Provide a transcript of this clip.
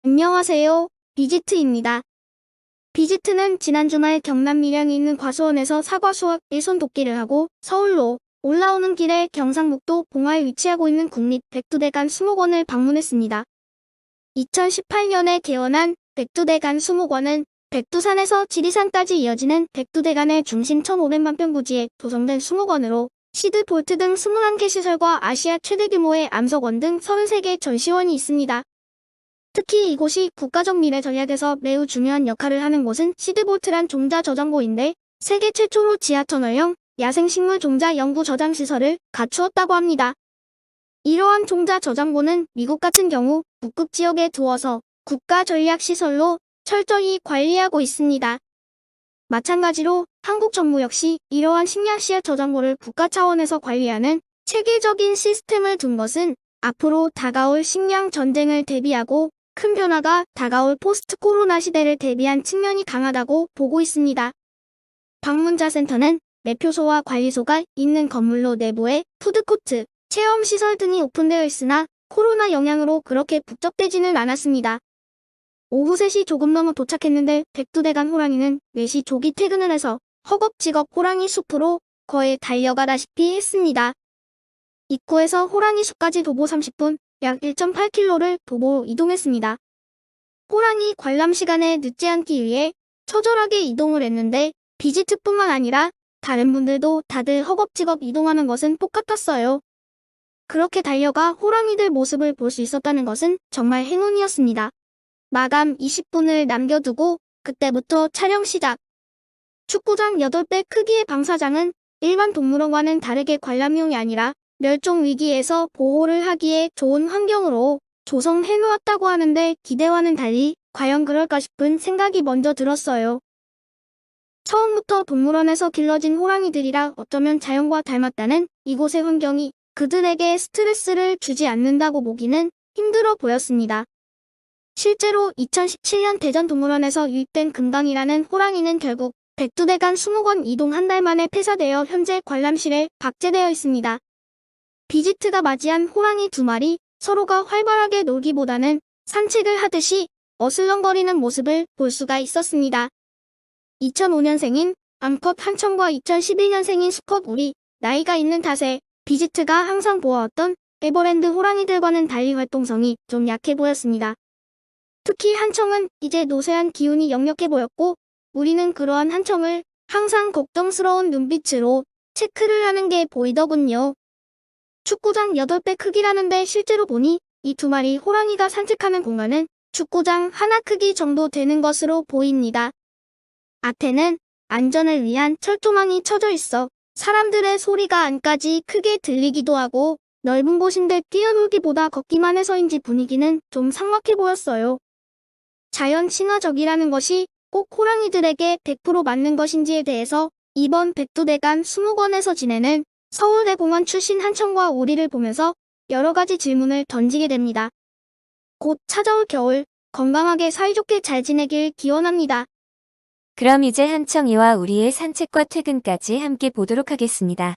안녕하세요. 비지트입니다. 비지트는 지난 주말 경남 밀양에 있는 과수원에서 사과 수확 일손 돕기를 하고 서울로 올라오는 길에 경상북도 봉화에 위치하고 있는 국립 백두대간 수목원을 방문했습니다. 2018년에 개원한 백두대간 수목원은 백두산에서 지리산까지 이어지는 백두대간의 중심 1,500만 평 부지에 조성된 수목원으로 시드 볼트 등 21개 시설과 아시아 최대 규모의 암석원 등 33개 전시원이 있습니다. 특히 이곳이 국가적 미래 전략에서 매우 중요한 역할을 하는 곳은 시드볼트란 종자 저장고인데 세계 최초로 지하터널형 야생식물 종자 연구 저장 시설을 갖추었다고 합니다. 이러한 종자 저장고는 미국 같은 경우 북극 지역에 두어서 국가 전략 시설로 철저히 관리하고 있습니다. 마찬가지로 한국 정부 역시 이러한 식량씨앗 저장고를 국가 차원에서 관리하는 체계적인 시스템을 둔 것은 앞으로 다가올 식량 전쟁을 대비하고 큰 변화가 다가올 포스트 코로나 시대를 대비한 측면이 강하다고 보고 있습니다. 방문자 센터는 매표소와 관리소가 있는 건물로 내부에 푸드코트, 체험시설 등이 오픈되어 있으나 코로나 영향으로 그렇게 북적대지는 않았습니다. 오후 3시 조금 넘어 도착했는데 백두대간 호랑이는 4시 조기 퇴근을 해서 허겁지겁 호랑이 숲으로 거의 달려가다시피 했습니다. 입구에서 호랑이 숲까지 도보 30분, 약 1.8km를 도보로 이동했습니다. 호랑이 관람 시간에 늦지 않기 위해 처절하게 이동을 했는데 비지트뿐만 아니라 다른 분들도 다들 허겁지겁 이동하는 것은 똑같았어요. 그렇게 달려가 호랑이들 모습을 볼 수 있었다는 것은 정말 행운이었습니다. 마감 20분을 남겨두고 그때부터 촬영 시작. 축구장 8배 크기의 방사장은 일반 동물원과는 다르게 관람용이 아니라 멸종 위기에서 보호를 하기에 좋은 환경으로 조성해놓았다고 하는데 기대와는 달리 과연 그럴까 싶은 생각이 먼저 들었어요. 처음부터 동물원에서 길러진 호랑이들이라 어쩌면 자연과 닮았다는 이곳의 환경이 그들에게 스트레스를 주지 않는다고 보기는 힘들어 보였습니다. 실제로 2017년 대전동물원에서 유입된 금강이라는 호랑이는 결국 백두대간 수목원 이동 한 달 만에 폐사되어 현재 관람실에 박제되어 있습니다. 비지트가 맞이한 호랑이 2마리 서로가 활발하게 놀기보다는 산책을 하듯이 어슬렁거리는 모습을 볼 수가 있었습니다. 2005년생인 암컷 한청과 2011년생인 수컷 우리 나이가 있는 탓에 비지트가 항상 보아왔던 에버랜드 호랑이들과는 달리 활동성이 좀 약해 보였습니다. 특히 한청은 이제 노쇠한 기운이 역력해 보였고 우리는 그러한 한청을 항상 걱정스러운 눈빛으로 체크를 하는 게 보이더군요. 축구장 8배 크기라는데 실제로 보니 이 2마리 호랑이가 산책하는 공간은 축구장 하나 크기 정도 되는 것으로 보입니다. 앞에는 안전을 위한 철조망이 쳐져 있어 사람들의 소리가 안까지 크게 들리기도 하고 넓은 곳인데 뛰어놀기보다 걷기만 해서인지 분위기는 좀 삭막해 보였어요. 자연 친화적이라는 것이 꼭 호랑이들에게 100% 맞는 것인지에 대해서 이번 백두대간 수목원에서 지내는 서울대공원 출신 한청과 오리를 보면서 여러 가지 질문을 던지게 됩니다. 곧 찾아올 겨울, 건강하게 사이좋게 잘 지내길 기원합니다. 그럼 이제 한청이와 우리의 산책과 퇴근까지 함께 보도록 하겠습니다.